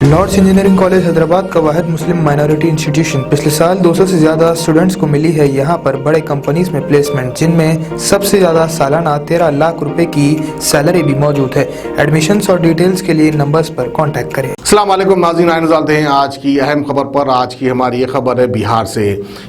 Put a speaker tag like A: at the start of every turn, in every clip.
A: Lord's engineering college Hyderabad का वाहिद मुस्लिम minority institution. पिछले साल 200 से ज्यादा स्टूडेंट्स को मिली है यहाँ पर बड़े कंपनीज में प्लेसमेंट, जिनमें सबसे ज्यादा सालाना 13 लाख रुपए की सैलरी भी मौजूद है। एडमिशन्स और डिटेल्स के लिए नंबर्स पर कांटेक्ट करें।
B: अस्सलाम वालेकुम नाज़रीन, आइए नज़र डालते हैं आज की अहम खबर पर। आज की हमारी ये खबर है बिहार से।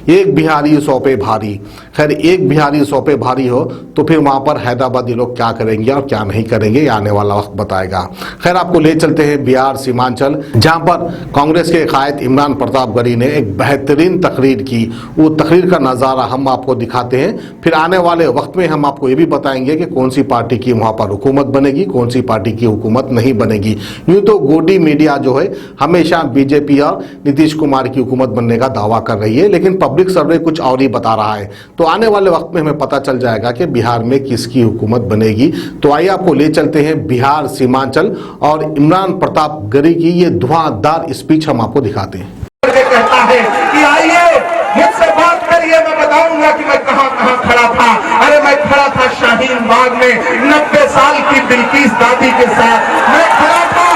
B: एक बिहारी 100 पे भारी। खैर, एक बिहारी 100 पे भारी हो तो फिर वहाँ पर हैदराबादी लोग क्या करेंगे और क्या नहीं करेंगे, ये आने वाला वक्त बताएगा। खैर, आपको ले चलते हैं बिहार सीमांचल, जहाँ पर कांग्रेस के कायद इमरान प्रतापगढ़ी ने एक बेहतरीन तकरीर की। वो तकरीर का नज़ारा हम आपको दिखाते हैं। फिर आने वाले वक्त में हम आपको ये भी बताएंगे कि कौन सी पार्टी की वहाँ पर हुकूमत बनेगी, कौन सी पार्टी की हुकूमत नहीं बनेगी। यूँ तो गोदी मीडिया जो है हमेशा बीजेपी और नीतीश कुमार की हुकूमत बनने का दावा कर रही है, लेकिन पब्लिक सर्वे कुछ और ही बता रहा है। तो आने वाले वक्त में हमें पता चल जाएगा कि बिहार में किसकी हुकूमत बनेगी। तो आइए आपको ले चलते हैं बिहार सीमांचल और इमरान प्रतापगढ़ी की ये धुआंधार स्पीच हम आपको दिखाते हैं।
C: कहता है कि आइए मुझसे बात करिए, मैं बताऊंगा कि मैं कहां कहां खड़ा था। अरे मैं खड़ा था शाहीन बाग में 90 साल की बिल्किस दादी के साथ। मैं खड़ा था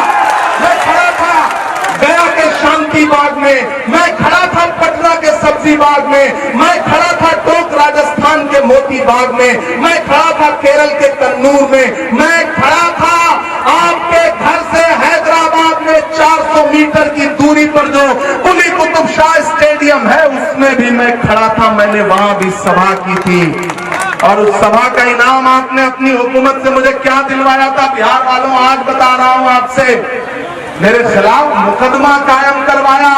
C: गया के शांति बाग में, मैं खड़ा था पटना के सब्जी बाग में, मैं खड़ा था टोक राजस्थान के मोती बाग में, मैं खड़ा था केरल के कन्नूर में, मैं खड़ा था आपके घर से हैदराबाद में 400 मीटर की दूरी पर जो कुली कुतुब शाह स्टेडियम है उसमें भी मैं खड़ा था। मैंने वहां भी सभा की थी और उस सभा का इनाम आपने अपनी हुकूमत से मुझे क्या दिलवाया था। बिहार वालों, आज बता रहा हूं आपसे, मेरे खिलाफ मुकदमा कायम करवाया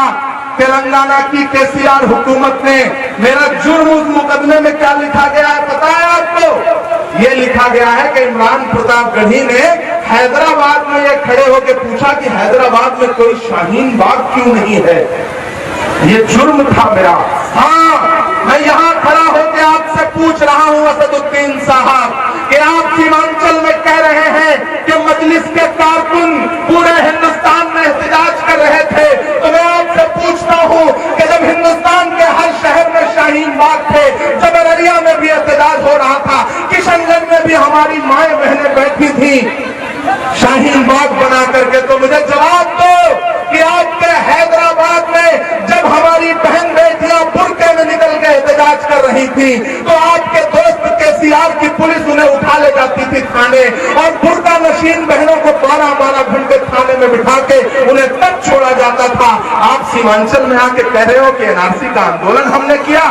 C: तेलंगाना की केसीआर हुकूमत ने। मेरा जुर्म उस मुकदमे में क्या लिखा गया है पता है आपको? ये लिखा गया है कि इमरान प्रतापगढ़ी ने हैदराबाद में ये खड़े होकर पूछा कि हैदराबाद में कोई शाहीन बाग क्यों नहीं है। ये जुर्म था मेरा। हाँ, मैं यहाँ खड़ा होकर आपसे पूछ रहा हूँ असदुद्दीन साहब कि आप सीमांचल में कह रहे हैं कि मजलिस के कारकुन पूरे हिंदुस्तान में एहतजाज कर रहे थे। तो मैं आपसे पूछता हूँ कि जब हिंदुस्तान के हर शहर में शाहीन बाग थे, जब अररिया में भी एहतजाज हो रहा था, किशनगंज में भी हमारी माएं बहनें बैठी थी शाहीन बाग बना करके, तो मुझे जवाब दो कि आपके हैदराबाद में जब हमारी बहन बेटियां बुर्के में निकल के एहतजाज कर रही थी तो आपके दोस्त केसीआर की पुलिस उन्हें उठा ले जाती थी थाने और बुर्का नशीन बहनों को 12-12 घंटे थाने में बिठा के उन्हें तब छोड़ा जाता था। आप सीमांचल में आके कह रहे हो कि एनआरसी का आंदोलन हमने किया।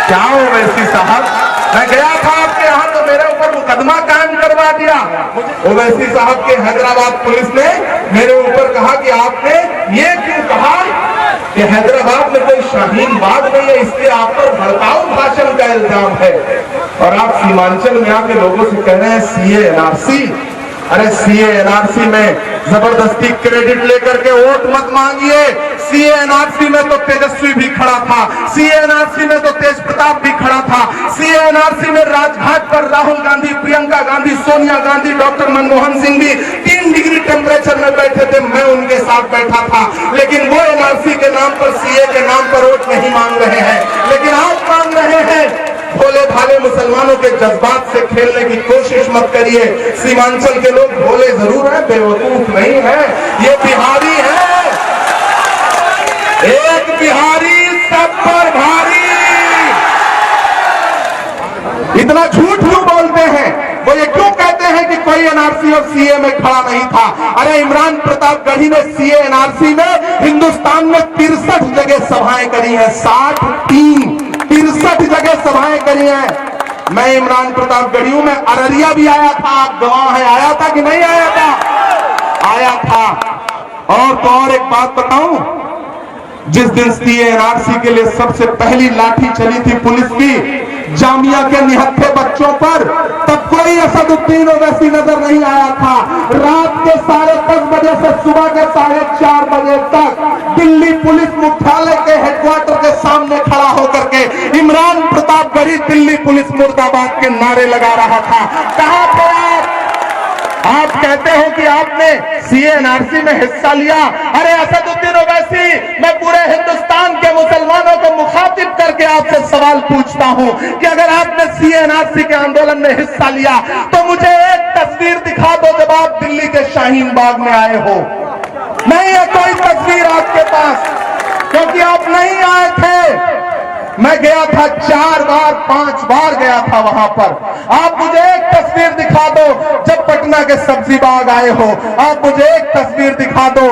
C: क्या हो वैसी साहब, मैं गया था आपके यहाँ तो मेरे ऊपर मुकदमा कायम करवा दिया। ओवैसी साहब के हैदराबाद पुलिस ने मेरे ऊपर कहा कि आपने ये क्यों कहा कि हैदराबाद में कोई शाहीन बाग नहीं है, इसलिए आप पर भड़काऊ भाषण का इल्जाम है। और आप सीमांचल में आके लोगों से कह रहे हैं सीए एनआरसी। अरे सीए एनआरसी में जबरदस्ती क्रेडिट लेकर के वोट मत मांगिए। सीए एनआरसी में तो तेजस्वी भी खड़ा था, सीए एनआरसी में तो तेज प्रताप भी खड़ा था, सीए एनआरसी में राजघाट पर राहुल गांधी, प्रियंका गांधी, सोनिया गांधी, डॉक्टर मनमोहन सिंह भी 3 डिग्री टेम्परेचर में बैठे थे, मैं उनके साथ बैठा था। लेकिन वो एनआरसी के नाम पर, सीए के नाम पर वोट नहीं मांग रहे हैं, लेकिन आप मांग रहे हैं। भोले भाले मुसलमानों के जज्बात से खेलने की कोशिश मत करिए। सीमांचल के लोग भोले जरूर हैं, बेवकूफ नहीं है। ये बिहारी है, एक बिहारी सब पर भारी। इतना झूठ क्यों बोलते हैं? वो ये क्यों कहते हैं कि कोई एनआरसी और सीए में खड़ा नहीं था? अरे इमरान प्रतापगढ़ी ने सीए एनआरसी में हिंदुस्तान में 63 जगह सभाएं करी हैं। 63 जगह सभाएं करी हैं। मैं इमरान प्रतापगढ़ी हूं, मैं अररिया भी आया था, आप गवाह हैं। आया था कि नहीं आया था? आया था। और तो और एक बात बताऊं, जिस दिन सीए एनआरसी के लिए सबसे पहली लाठी चली थी पुलिस की जामिया के निहत्थे बच्चों पर, तब कोई असदुद्दीन ओवैसी नजर नहीं आया था। रात के 10:30 बजे से सुबह के 4:30 बजे तक दिल्ली पुलिस मुख्यालय के हेडक्वार्टर के सामने खड़ा होकर के इमरान प्रतापगढ़ी दिल्ली पुलिस मुर्दाबाद के नारे लगा रहा था। कहां थे आप कहते हो कि आपने सीए एनआरसी में हिस्सा लिया। अरे असदुद्दीन ओवैसी, मैं पूरे हिंदुस्तान के मुसलमानों को मुखातिब करके आपसे सवाल पूछता हूं कि अगर आपने सीए एनआरसी के आंदोलन में हिस्सा लिया तो मुझे एक तस्वीर दिखा दो जब आप दिल्ली के शाहीन बाग में आए हो। नहीं, एक नहीं आए थे। मैं गया था 4 बार 5 बार गया था वहां पर। आप मुझे एक तस्वीर दिखा दो जब पटना के सब्जी बाग आए हो। आप मुझे एक तस्वीर दिखा दो।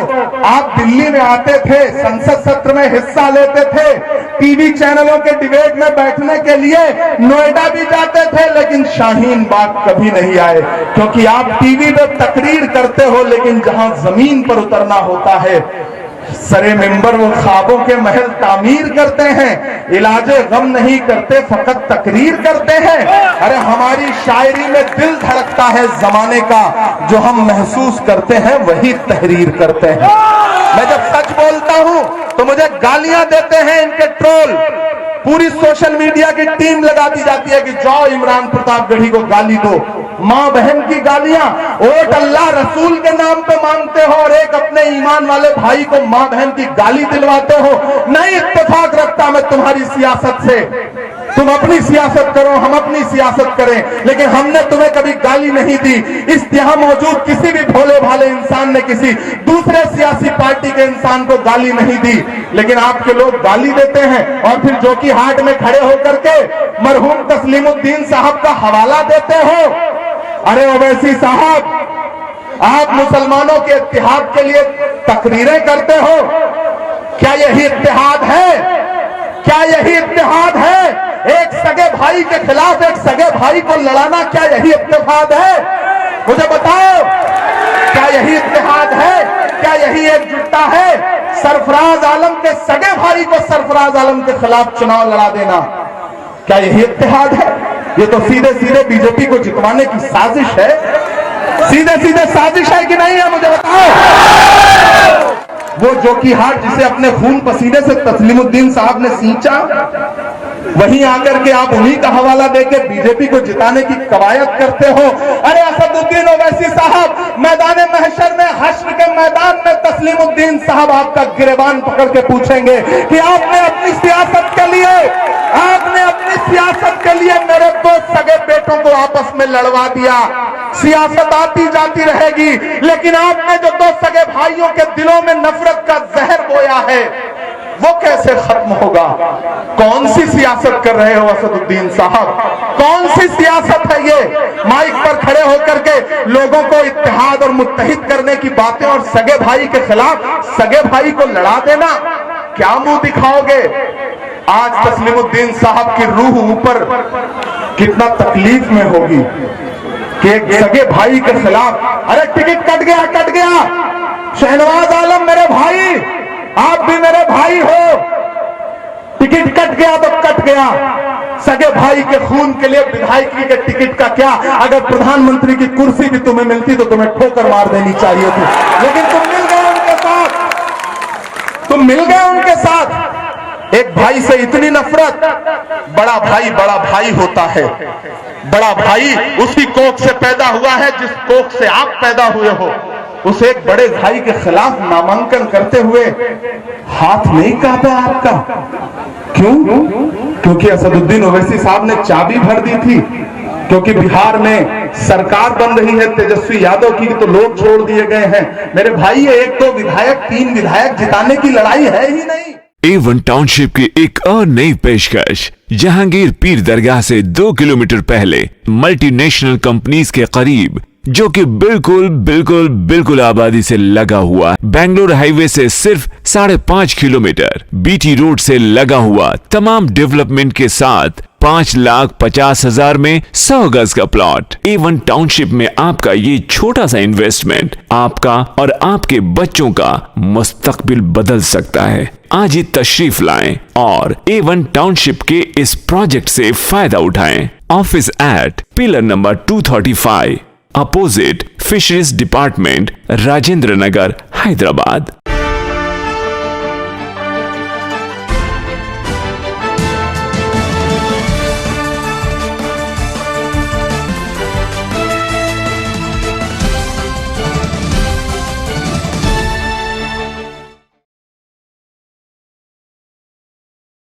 C: आप दिल्ली में आते थे, संसद सत्र में हिस्सा लेते थे, टीवी चैनलों के डिबेट में बैठने के लिए नोएडा भी जाते थे, लेकिन शाहीन बाग कभी नहीं आए, क्योंकि आप टीवी पे तकरीर करते हो, लेकिन जहां जमीन पर उतरना होता है सरे मेंबर वो ख्वाबों के महल तामीर करते हैं, इलाजे गम नहीं करते, फकत तकरीर करते हैं। अरे हमारी शायरी में दिल धड़कता है जमाने का, जो हम महसूस करते हैं वही तहरीर करते हैं। मैं जब सच बोलता हूं तो मुझे गालियां देते हैं इनके ट्रोल। पूरी सोशल मीडिया की टीम लगा दी जाती है कि जाओ इमरान प्रतापगढ़ी को गाली दो। माँ बहन की गालियां, वोट अल्लाह रसूल के नाम पे मांगते हो और एक अपने ईमान वाले भाई को माँ बहन की गाली दिलवाते हो। नहीं इत्तेफाक रखता मैं तुम्हारी सियासत से, तुम अपनी सियासत करो, हम अपनी सियासत करें, लेकिन हमने तुम्हें कभी गाली नहीं दी। इस यहाँ मौजूद किसी भी भोले भाले इंसान ने किसी दूसरे सियासी पार्टी के इंसान को गाली नहीं दी, लेकिन आपके लोग गाली देते हैं और फिर जो कि हाट में खड़े होकर के मरहूम तस्लीमुद्दीन साहब का हवाला देते हो। अरे ओवैसी साहब, आप मुसलमानों के इत्तेहाद के लिए तकरीरें करते हो, क्या यही इत्तेहाद है? क्या यही इत्तेहाद है? एक सगे भाई के खिलाफ एक सगे भाई को लड़ाना, क्या यही इत्तेहाद है? मुझे बताओ, क्या यही इत्तेहाद है? क्या यही एकजुटता है? सरफराज आलम के सगे भाई को सरफराज आलम के खिलाफ चुनाव लड़ा देना, क्या यही इत्तेहाद है? ये तो सीधे सीधे बीजेपी को जितवाने की साजिश है। सीधे सीधे साजिश है कि नहीं है, मुझे बताओ। वो जो कि हाट जिसे अपने खून पसीने से तस्लीमुद्दीन साहब ने सींचा, वहीं आकर के आप उन्हीं का हवाला देके बीजेपी को जिताने की कवायद करते हो। अरे असदुद्दीन ओवैसी साहब, मैदान महशर में, हश्र के मैदान में तस्लीमुद्दीन साहब आपका गिरेबान पकड़ के पूछेंगे कि आपने अपनी सियासत के लिए, आपने अपनी सियासत के लिए मेरे 2 सगे बेटों को आपस में लड़वा दिया। सियासत आती जाती रहेगी, लेकिन आपने जो 2 सगे भाइयों के दिलों में नफरत का जहर बोया है, वो कैसे खत्म होगा? कौन सी सियासत कर रहे हो असदुद्दीन साहब? कौन सी सियासत है ये? माइक पर खड़े होकर के लोगों को इत्तेहाद और मुत्तहिद करने की बातें और सगे भाई के खिलाफ सगे भाई को लड़ा देना, क्या मुंह दिखाओगे? आज तस्लीमुद्दीन साहब की रूह ऊपर कितना तकलीफ में होगी कि एक सगे भाई के खिलाफ, अरे टिकट कट गया। शहनवाज आलम मेरे भाई, आप भी मेरे भाई हो, टिकट कट गया तो कट गया। सगे भाई के खून के लिए विधायकी के टिकट का क्या? अगर प्रधानमंत्री की कुर्सी भी तुम्हें मिलती तो तुम्हें ठोकर मार देनी चाहिए थी, लेकिन तुम मिल गए उनके साथ, तुम मिल गए उनके साथ। एक भाई से इतनी नफरत, बड़ा भाई होता है। बड़ा भाई उसी कोख से पैदा हुआ है जिस कोख से आप पैदा हुए हो। उस एक बड़े भाई के खिलाफ नामांकन करते हुए हाथ नहीं कांपा आपका? क्यों? क्योंकि असदुद्दीन ओवैसी साहब ने चाबी भर दी थी, क्योंकि बिहार में सरकार बन रही है तेजस्वी यादव की, तो लोग छोड़ दिए गए हैं। मेरे भाई, 1-2 विधायक 3 विधायक जिताने की लड़ाई है ही नहीं।
D: A1 टाउनशिप की एक और नई पेशकश, जहांगीर पीर दरगाह से 2 किलोमीटर पहले मल्टीनेशनल कंपनीज के करीब, जो कि बिल्कुल आबादी से लगा हुआ, बेंगलोर हाईवे से सिर्फ 5.5 किलोमीटर, बीटी रोड से लगा हुआ, तमाम डेवलपमेंट के साथ 5,50,000 में 100 गज का प्लॉट। A1 टाउनशिप में आपका ये छोटा सा इन्वेस्टमेंट आपका और आपके बच्चों का मुस्तकबिल बदल सकता है। आज ही तशरीफ लाएं और A1 टाउनशिप के इस प्रोजेक्ट से फायदा उठाएं। Office at pillar number 235, opposite fisheries department, Rajendra Nagar, Hyderabad.